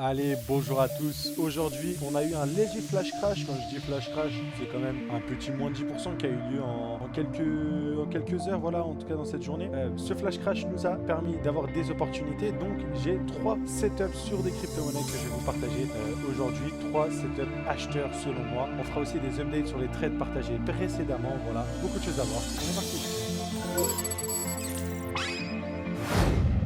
Allez, bonjour à tous. Aujourd'hui, on a eu un léger flash crash. Quand je dis flash crash, c'est quand même un petit moins 10% qui a eu lieu en quelques heures, voilà, en tout cas dans cette journée. Ce flash crash nous a permis d'avoir des opportunités. Donc, j'ai trois setups sur des crypto-monnaies que je vais vous partager aujourd'hui. Trois setups acheteurs selon moi. On fera aussi des updates sur les trades partagés précédemment. Voilà, beaucoup de choses à voir. C'est parti.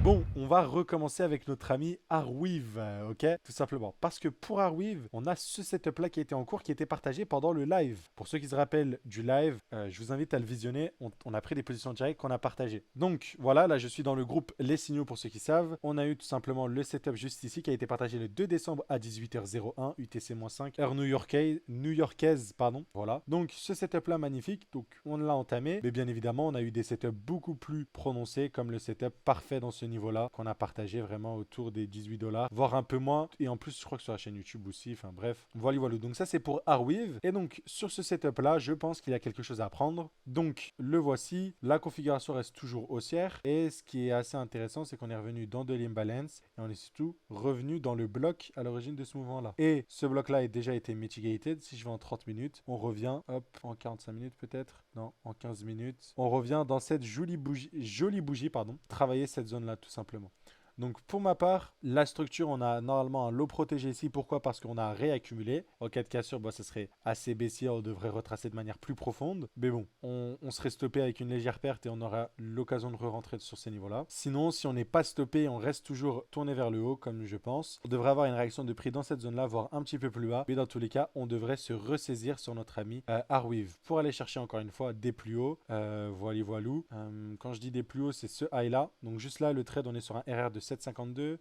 Bon, on va recommencer avec notre ami Arweave, ok? Tout simplement. Parce que pour Arweave, on a ce setup-là qui était en cours, qui était partagé pendant le live. Pour ceux qui se rappellent du live, je vous invite à le visionner. On a pris des positions directes qu'on a partagées. Donc voilà, là je suis dans le groupe Les Signaux pour ceux qui savent. On a eu tout simplement le setup juste ici qui a été partagé le 2 décembre à 18h01, UTC-5, heure new-yorkaise, pardon. Voilà. Donc ce setup-là magnifique, donc on l'a entamé. Mais bien évidemment, on a eu des setups beaucoup plus prononcés, comme le setup parfait dans ce niveau-là qu'on a partagé vraiment autour des 18 $, voire un peu moins. Et en plus, je crois que sur la chaîne YouTube aussi. Enfin bref, voilà, voilà. Donc ça, c'est pour Arweave. Et donc sur ce setup-là, je pense qu'il y a quelque chose à apprendre. Donc le voici. La configuration reste toujours haussière. Et ce qui est assez intéressant, c'est qu'on est revenu dans de l'imbalance et on est surtout revenu dans le bloc à l'origine de ce mouvement-là. Et ce bloc-là a déjà été mitigated. Si je vais en 30 minutes, on revient, hop, en 45 minutes peut-être. Non, en 15 minutes. On revient dans cette jolie bougie, pardon. Travailler cette zone-là tout simplement. Donc pour ma part, la structure, on a normalement un lot protégé ici. Pourquoi? Parce qu'on a réaccumulé. En cas de cassure, bah, ça serait assez baissier. On devrait retracer de manière plus profonde. Mais bon, on serait stoppé avec une légère perte et on aura l'occasion de re-rentrer sur ces niveaux-là. Sinon, si on n'est pas stoppé, on reste toujours tourné vers le haut, comme je pense. On devrait avoir une réaction de prix dans cette zone-là, voire un petit peu plus bas. Mais dans tous les cas, on devrait se ressaisir sur notre ami Arweave pour aller chercher encore une fois des plus hauts. Voilà, voilou. Quand je dis des plus hauts, c'est ce high-là. Donc juste là, le trade, on est sur un RR de 7,52,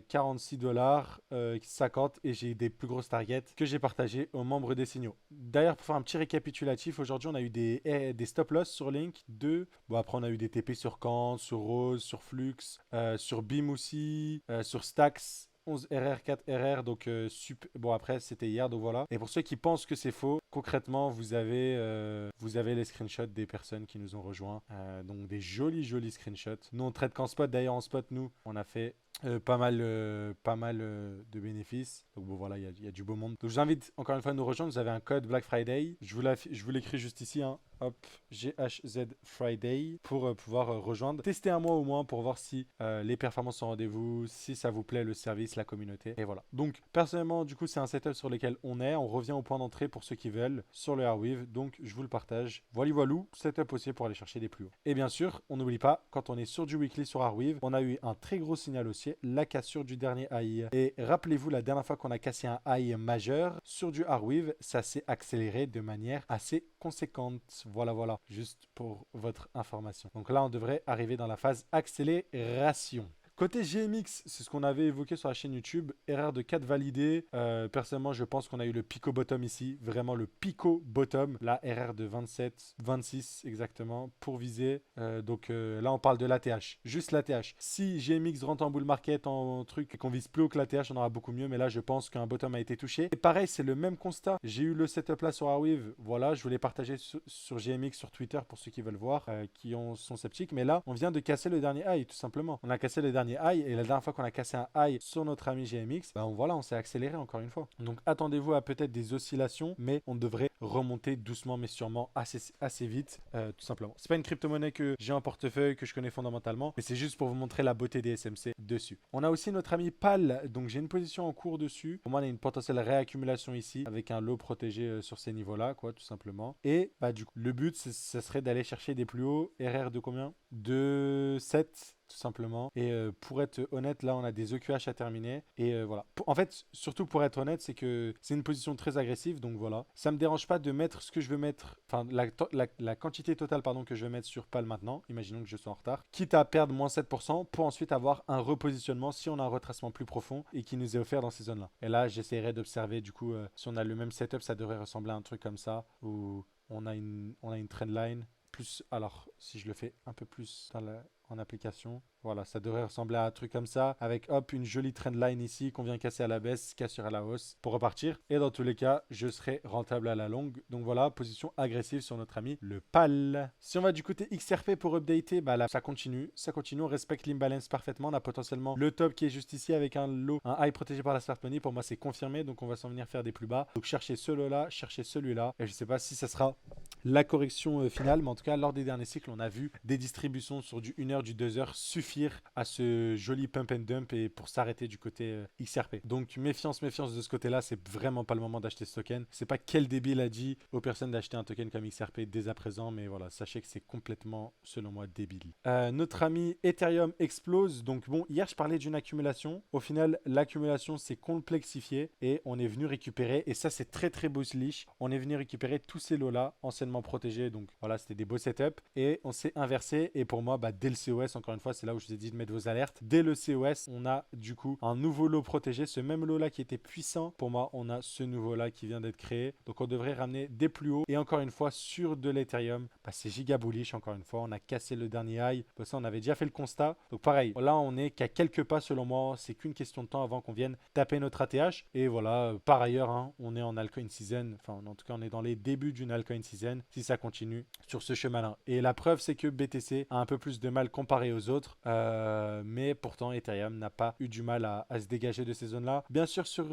46 $, 50, et j'ai des plus grosses targets que j'ai partagées aux membres des signaux. D'ailleurs, pour faire un petit récapitulatif, aujourd'hui on a eu des stop loss sur Link 2. Bon, après on a eu des TP sur Kant, sur Rose, sur Flux, sur Beam aussi, sur Stacks. 11 RR, 4 RR, donc bon après c'était hier, donc voilà. Et pour ceux qui pensent que c'est faux, concrètement vous avez les screenshots des personnes qui nous ont rejoints, donc des jolis screenshots. Nous on traite qu'en spot, d'ailleurs en spot nous on a fait pas mal de bénéfices. Donc bon voilà, il y a du beau monde. Donc je vous invite encore une fois à nous rejoindre. Vous avez un code Black Friday. Je vous l'écris juste ici, hein. Hop, GHZ Friday pour pouvoir rejoindre. Testez un mois au moins pour voir si les performances sont au rendez-vous, si ça vous plaît le service, la communauté. Et voilà. Donc personnellement, du coup, c'est un setup sur lequel on est. On revient au point d'entrée pour ceux qui veulent sur le Airwave. Donc je vous le partage. Voilà, voilou, setup aussi pour aller chercher des plus hauts. Et bien sûr, on n'oublie pas, quand on est sur du weekly sur Airwave, on a eu un très gros signal haussier, la cassure du dernier high. Et rappelez-vous, la dernière fois qu'on a cassé un high majeur sur du Airwave, ça s'est accéléré de manière assez conséquente. Voilà, juste pour votre information. Donc là, on devrait arriver dans la phase accélération. Côté GMX, c'est ce qu'on avait évoqué sur la chaîne YouTube. Erreur de 4 validée. Personnellement, je pense qu'on a eu le pico bottom ici. Vraiment le pico bottom. La RR de 27, 26 exactement pour viser. Donc là, on parle de l'ATH. Juste l'ATH. Si GMX rentre en bull market, en truc, et qu'on vise plus haut que l'ATH, on aura beaucoup mieux. Mais là, je pense qu'un bottom a été touché. Et pareil, c'est le même constat. J'ai eu le setup là sur Arweave. Voilà, je voulais partager sur GMX, sur Twitter pour ceux qui veulent voir, sont sceptiques. Mais là, on vient de casser le dernier high, tout simplement. On a cassé le dernier high, et la dernière fois qu'on a cassé un high sur notre ami GMX, bah on s'est accéléré encore une fois. Donc attendez-vous à peut-être des oscillations, mais on devrait remonter doucement mais sûrement assez vite, tout simplement. C'est pas une crypto-monnaie que j'ai en portefeuille, que je connais fondamentalement, mais c'est juste pour vous montrer la beauté des SMC dessus. On a aussi notre ami PAL, donc j'ai une position en cours dessus. Pour moi, on a une potentielle réaccumulation ici, avec un lot protégé sur ces niveaux-là, quoi, tout simplement. Et bah du coup, le but, ce serait d'aller chercher des plus hauts. RR de combien? De 7 tout simplement. Et pour être honnête, là, on a des EQH à terminer. Et voilà. En fait, surtout pour être honnête, c'est que c'est une position très agressive. Donc voilà. Ça me dérange pas de mettre ce que je veux mettre, enfin, la quantité totale, pardon, que je vais mettre sur PAL maintenant. Imaginons que je sois en retard. Quitte à perdre moins 7% pour ensuite avoir un repositionnement si on a un retracement plus profond et qui nous est offert dans ces zones-là. Et là, j'essaierai d'observer, du coup, si on a le même setup, ça devrait ressembler à un truc comme ça où on a une trend line. Plus, alors, si je le fais un peu plus en application. Voilà, ça devrait ressembler à un truc comme ça, avec hop, une jolie trendline ici qu'on vient casser à la baisse, casser à la hausse pour repartir. Et dans tous les cas, je serai rentable à la longue. Donc voilà, position agressive sur notre ami le PAL. Si on va du côté XRP pour updater, bah là, ça continue. Ça continue, on respecte l'imbalance parfaitement. On a potentiellement le top qui est juste ici avec un low, un high protégé par la smart money. Pour moi, c'est confirmé, donc on va s'en venir faire des plus bas. Donc chercher celui-là, chercher celui-là. Et je sais pas si ça sera la correction finale, mais en tout cas, lors des derniers cycles, on a vu des distributions sur du 1 heure, du 2 heures suffire à ce joli pump and dump et pour s'arrêter du côté XRP. Donc méfiance, méfiance de ce côté-là, c'est vraiment pas le moment d'acheter ce token. C'est pas quel débile a dit aux personnes d'acheter un token comme XRP dès à présent, mais voilà, sachez que c'est complètement, selon moi, débile. Notre ami Ethereum explose. Donc bon, hier je parlais d'une accumulation. Au final, l'accumulation s'est complexifiée et on est venu récupérer, et ça c'est très très bullish, on est venu récupérer tous ces lots-là, anciennement protégés. Donc voilà, c'était des beaux setups et on s'est inversé. Et pour moi, bah, dès le COS, encore une fois, c'est là où je vous ai dit de mettre vos alertes. Dès le COS, on a du coup un nouveau lot protégé. Ce même lot-là qui était puissant, pour moi, on a ce nouveau-là qui vient d'être créé. Donc on devrait ramener des plus hauts. Et encore une fois, sur de l'Ethereum, bah, c'est giga bullish. Encore une fois, on a cassé le dernier high. Pour ça, on avait déjà fait le constat. Donc pareil, là, on est qu'à quelques pas selon moi. C'est qu'une question de temps avant qu'on vienne taper notre ATH. Et voilà, par ailleurs, hein, on est en altcoin season. Enfin, en tout cas, on est dans les débuts d'une altcoin season. Si ça continue sur ce chemin-là. Et la preuve, c'est que BTC a un peu plus de mal comparé aux autres. Mais pourtant, Ethereum n'a pas eu du mal à se dégager de ces zones-là. Bien sûr, sur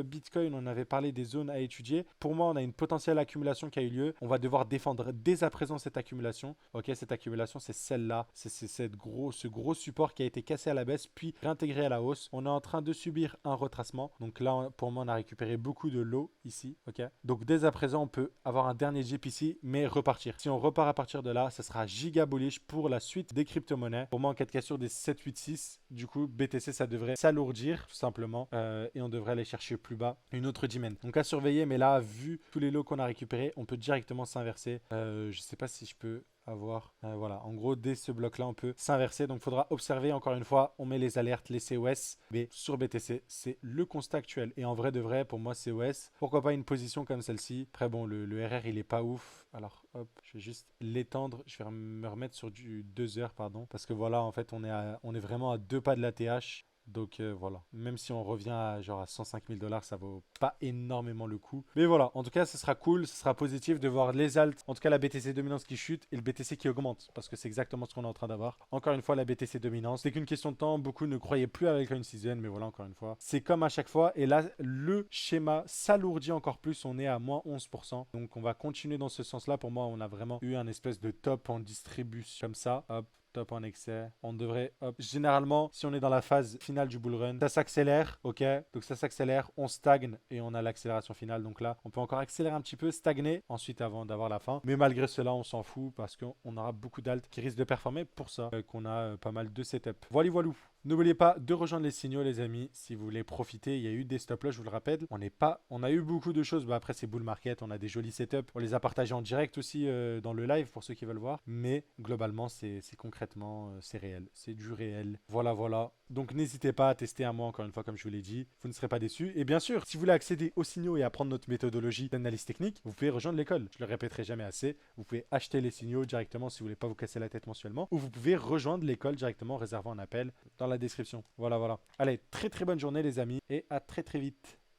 Bitcoin, on avait parlé des zones à étudier. Pour moi, on a une potentielle accumulation qui a eu lieu. On va devoir défendre dès à présent cette accumulation. Ok, cette accumulation, c'est celle-là. C'est ce gros support qui a été cassé à la baisse, puis réintégré à la hausse. On est en train de subir un retracement. Donc là, pour moi, on a récupéré beaucoup de lots ici. Ok, donc dès à présent, on peut avoir un dernier dip ici, mais repartir. Si on repart à partir de là, ça sera giga bullish pour la suite des crypto-monnaies. Pour moi, en cas de cassure des 7, 8, 6, du coup, BTC, ça devrait s'alourdir tout simplement et on devrait aller chercher plus bas une autre dimen. Donc à surveiller, mais là, vu tous les lots qu'on a récupérés, on peut directement s'inverser. Je sais pas si je peux avoir voilà, en gros dès ce bloc là on peut s'inverser, donc il faudra observer. Encore une fois, on met les alertes, les COS, mais sur BTC c'est le constat actuel. Et en vrai de vrai, pour moi, COS, pourquoi pas une position comme celle-ci. Après bon, le RR il est pas ouf, alors hop, je vais juste l'étendre, je vais me remettre sur du 2 heures, pardon, parce que voilà, en fait on est vraiment à 2 pas de la TH. Donc voilà, même si on revient à genre à 105 000 $, ça vaut pas énormément le coup. Mais voilà, en tout cas, ce sera cool, ce sera positif de voir les alts, en tout cas la BTC dominance qui chute et le BTC qui augmente, parce que c'est exactement ce qu'on est en train d'avoir. Encore une fois, la BTC dominance, c'est qu'une question de temps. Beaucoup ne croyaient plus à l'alcoin season, mais voilà, encore une fois, c'est comme à chaque fois. Et là, le schéma s'alourdit encore plus, on est à moins 11%. Donc on va continuer dans ce sens-là. Pour moi, on a vraiment eu un espèce de top en distribution comme ça, hop, top en excès. On devrait, hop, généralement, si on est dans la phase finale du bull run, ça s'accélère, ok? Donc ça s'accélère, on stagne et on a l'accélération finale. Donc là, on peut encore accélérer un petit peu, stagner ensuite avant d'avoir la fin. Mais malgré cela, on s'en fout parce qu'on aura beaucoup d'alt qui risquent de performer pour ça, qu'on a pas mal de setup. Voilà, voilou. N'oubliez pas de rejoindre les signaux, les amis, si vous voulez profiter. Il y a eu des stop loss, je vous le rappelle. On a eu beaucoup de choses. Bah, après, c'est bull market, on a des jolis setups. On les a partagés en direct aussi dans le live pour ceux qui veulent voir. Mais globalement, c'est concrètement, c'est réel. C'est du réel. Voilà, voilà. Donc n'hésitez pas à tester un mois, encore une fois, comme je vous l'ai dit. Vous ne serez pas déçus. Et bien sûr, si vous voulez accéder aux signaux et apprendre notre méthodologie d'analyse technique, vous pouvez rejoindre l'école. Je le répéterai jamais assez. Vous pouvez acheter les signaux directement si vous voulez pas vous casser la tête mensuellement. Ou vous pouvez rejoindre l'école directement en réservant un appel dans la description. Voilà, voilà. Allez, très très bonne journée les amis et à très très vite.